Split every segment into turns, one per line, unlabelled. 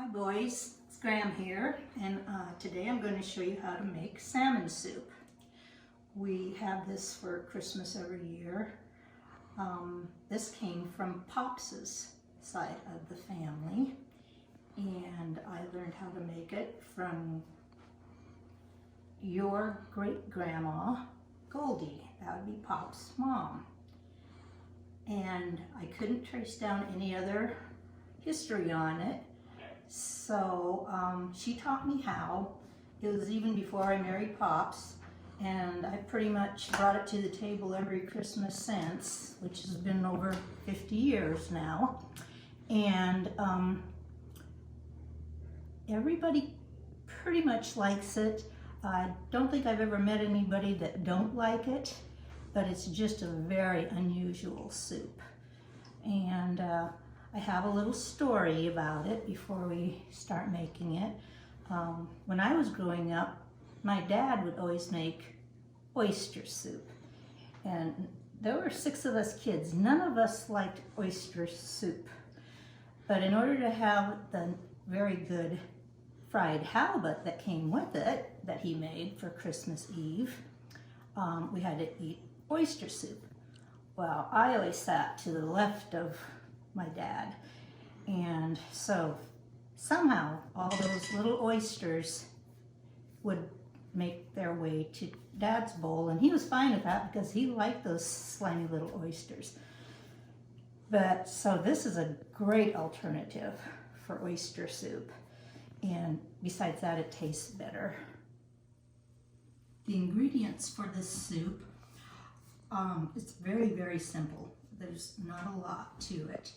Hi boys, it's Graham here, and today I'm going to show you how to make salmon soup. We have this for Christmas every year. This came from Pops's side of the family, and I learned how to make it from your great-grandma, Goldie. That would be Pop's mom. And I couldn't trace down any other history on it. So she taught me how. It was even before I married Pops, and I pretty much brought it to the table every Christmas since, which has been over 50 years now. And everybody pretty much likes it. I don't think I've ever met anybody that don't like it, but it's just a very unusual soup. And I have a little story about it before we start making it. When I was growing up, my dad would always make oyster soup. And there were 6 of us kids. None of us liked oyster soup. But in order to have the very good fried halibut that came with it, that he made for Christmas Eve, we had to eat oyster soup. Well, I always sat to the left of my dad, and so somehow all those little oysters would make their way to Dad's bowl, and he was fine with that because he liked those slimy little oysters. But so this is a great alternative for oyster soup, and besides that, it tastes better. The ingredients for this soup, it's very, very simple. There's not a lot to it.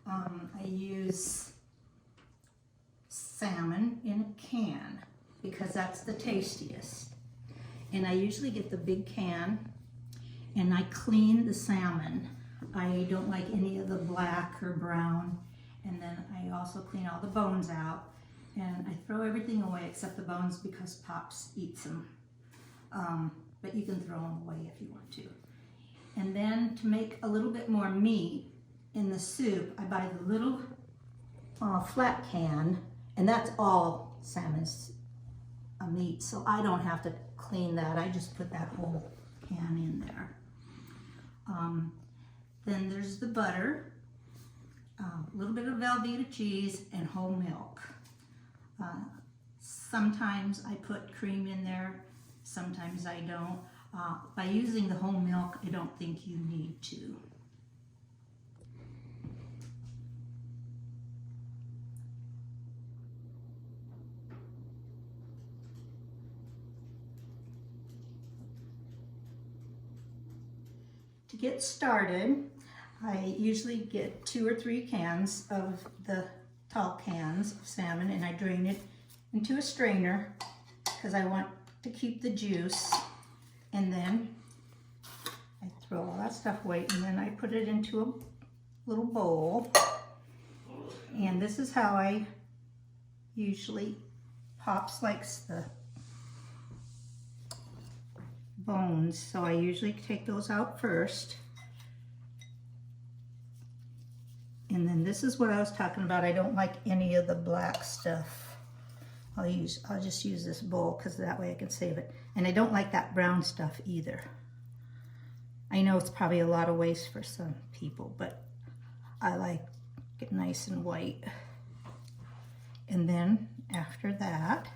I use salmon in a can because that's the tastiest. And I usually get the big can and I clean the salmon. I don't like any of the black or brown. And then I also clean all the bones out. And I throw everything away except the bones because Pops eats them. But you can throw them away if you want to. And then to make a little bit more meat in the soup, I buy the little flat can, and that's all salmon's meat, so I don't have to clean that. I just put that whole can in there. Then there's the butter, a little bit of Velveeta cheese, and whole milk. Sometimes I put cream in there, sometimes I don't. By using the whole milk, I don't think you need to. To get started, I usually get 2 or 3 cans of the tall cans of salmon, and I drain it into a strainer because I want to keep the juice. And then I throw all that stuff away, and then I put it into a little bowl. And this is how I usually, Pops likes the bones, so I usually take those out first. And then this is what I was talking about. I don't like any of the black stuff. I'll just use this bowl because that way I can save it. And I don't like that brown stuff either. I know it's probably a lot of waste for some people, but I like it nice and white. And then after that,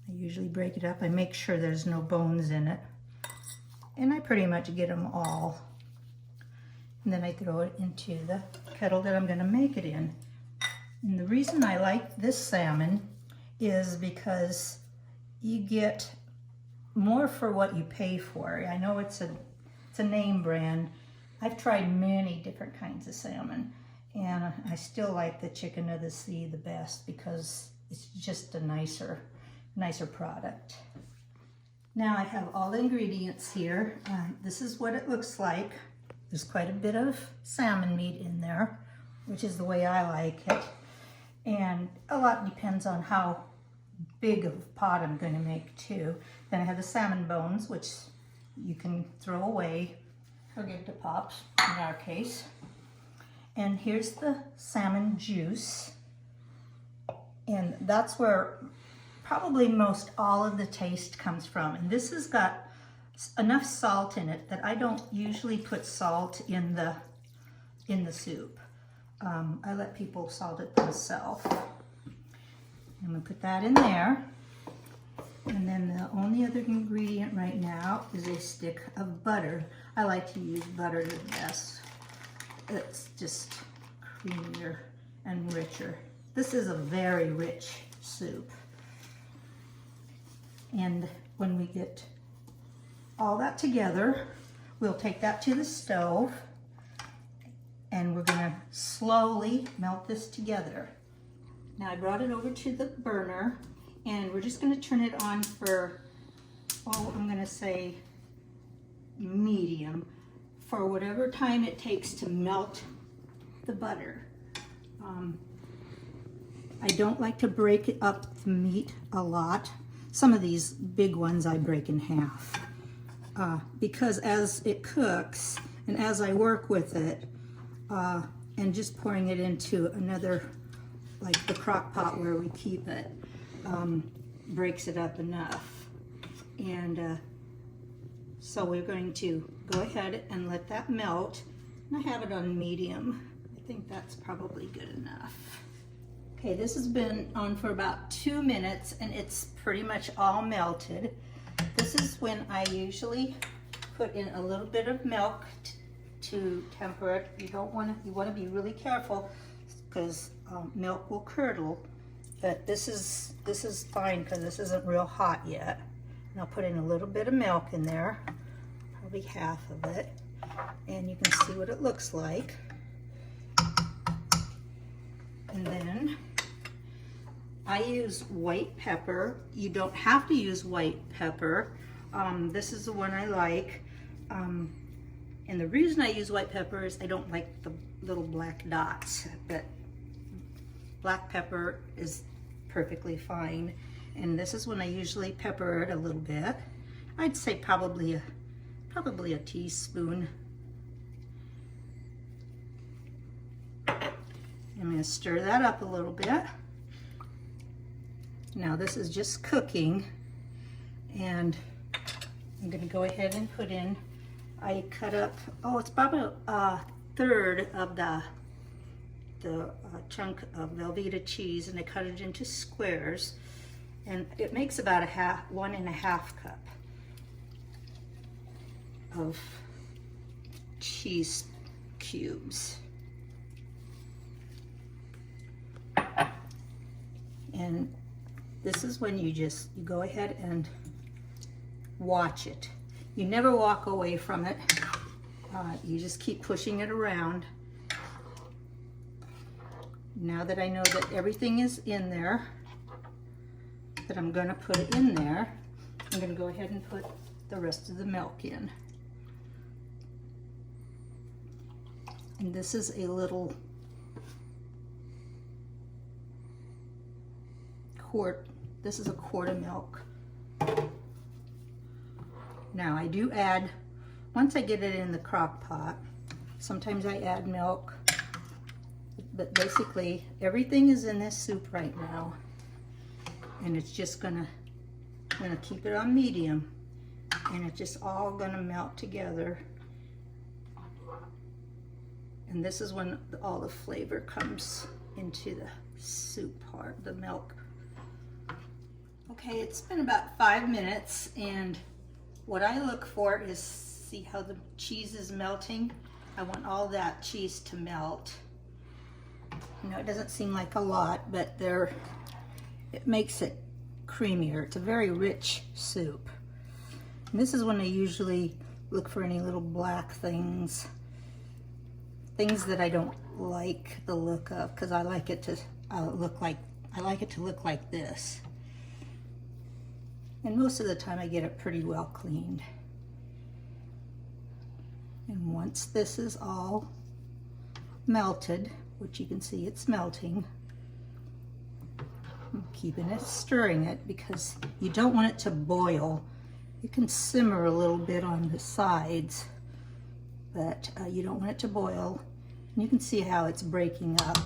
I usually break it up. I make sure there's no bones in it. And I pretty much get them all. And then I throw it into the kettle that I'm going to make it in. And the reason I like this salmon is because you get more for what you pay for. I know it's a name brand. I've tried many different kinds of salmon, and I still like the chicken of the sea the best because it's just a nicer product. Now I have all the ingredients here. This is what it looks like. There's quite a bit of salmon meat in there, which is the way I like it. And a lot depends on how big of a pot I'm going to make too. Then I have the salmon bones, which you can throw away or give to Pops in our case. And here's the salmon juice. And that's where probably most all of the taste comes from. And this has got enough salt in it that I don't usually put salt in the soup. I let people salt it themselves. I'm gonna put that in there. And then the only other ingredient right now is a stick of butter. I like to use butter the best. It's just creamier and richer. This is a very rich soup. And when we get all that together, we'll take that to the stove and we're gonna slowly melt this together. Now I brought it over to the burner and we're just gonna turn it on for, oh, I'm gonna say medium, for whatever time it takes to melt the butter. I don't like to break up the meat a lot. Some of these big ones I break in half because as it cooks and as I work with it and just pouring it into another, like the crock pot where we keep it, breaks it up enough. And so we're going to go ahead and let that melt. And I have it on medium. I think that's probably good enough. Okay, this has been on for about 2 minutes and it's pretty much all melted. This is when I usually put in a little bit of milk to temper it. You want to be really careful because milk will curdle. But this is fine because this isn't real hot yet. And I'll put in a little bit of milk in there, probably half of it, and you can see what it looks like. And then I use white pepper. You don't have to use white pepper. This is the one I like. And the reason I use white pepper is I don't like the little black dots, but black pepper is perfectly fine. And this is when I usually pepper it a little bit. I'd say probably a teaspoon. I'm going to stir that up a little bit. Now this is just cooking, and I'm going to go ahead and put in, I cut up, oh, it's about a third of the chunk of Velveeta cheese, and I cut it into squares, and it makes about 1.5 cup of cheese cubes. And this is when you go ahead and watch it. You never walk away from it. You just keep pushing it around. Now that I know that everything is in there, that I'm going to put it in there, I'm going to go ahead and put the rest of the milk in. And this is a little quart. This is a quart of milk. Now I do add, once I get it in the crock pot, sometimes I add milk, but basically everything is in this soup right now, and it's just I'm gonna keep it on medium, and it's just all gonna melt together. And this is when all the flavor comes into the soup part, the milk. Okay, it's been about 5 minutes, and what I look for is, see how the cheese is melting? I want all that cheese to melt. You know, it doesn't seem like a lot, but it makes it creamier. It's a very rich soup. And this is when I usually look for any little black things that I don't like the look of, because I like it to look like this. And most of the time I get it pretty well cleaned. And once this is all melted, which you can see it's melting, I'm keeping it, stirring it, because you don't want it to boil. It can simmer a little bit on the sides, but you don't want it to boil. You can see how it's breaking up.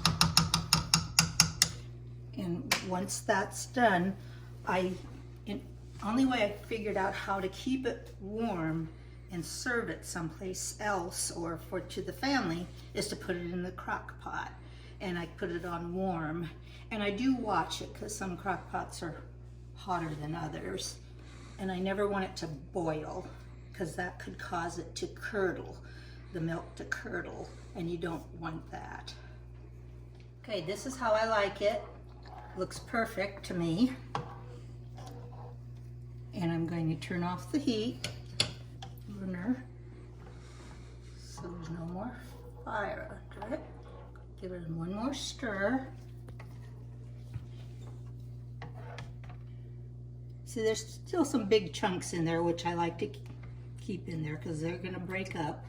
And once that's done, only way I figured out how to keep it warm and serve it someplace else or to the family is to put it in the crock pot. And I put it on warm. And I do watch it because some crock pots are hotter than others. And I never want it to boil because that could cause it to curdle, the milk to curdle, and you don't want that. Okay, this is how I like it. Looks perfect to me. And I'm going to turn off the heat burner so there's no more fire under it. Give it one more stir. See, there's still some big chunks in there, which I like to keep in there because they're gonna break up.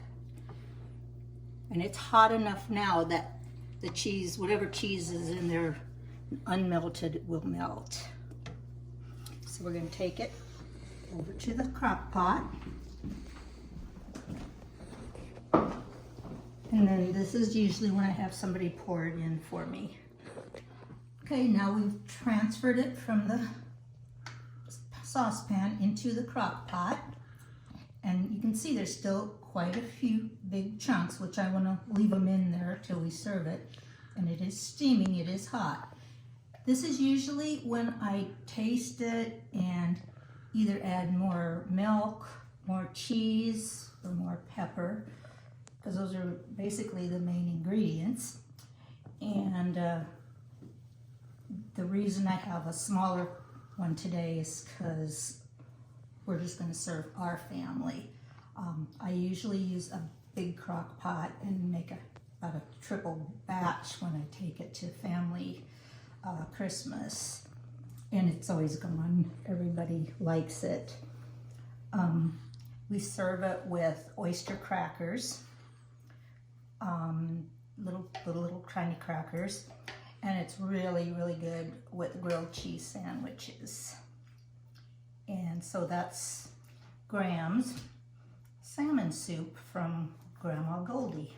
And it's hot enough now that the cheese, whatever cheese is in there, unmelted, will melt. So we're gonna take it over to the crock pot. And then this is usually when I have somebody pour it in for me. Okay, now we've transferred it from the saucepan into the crock pot. And you can see there's still quite a few big chunks, which I want to leave them in there till we serve it. And it is steaming, it is hot. This is usually when I taste it and either add more milk, more cheese, or more pepper, because those are basically the main ingredients. And the reason I have a smaller one today is because we're just going to serve our family. I usually use a big crock pot and make about a triple batch when I take it to family Christmas. And it's always gone. Everybody likes it. We serve it with oyster crackers, little tiny crackers, and it's really, really good with grilled cheese sandwiches. And so that's Graham's salmon soup from Grandma Goldie.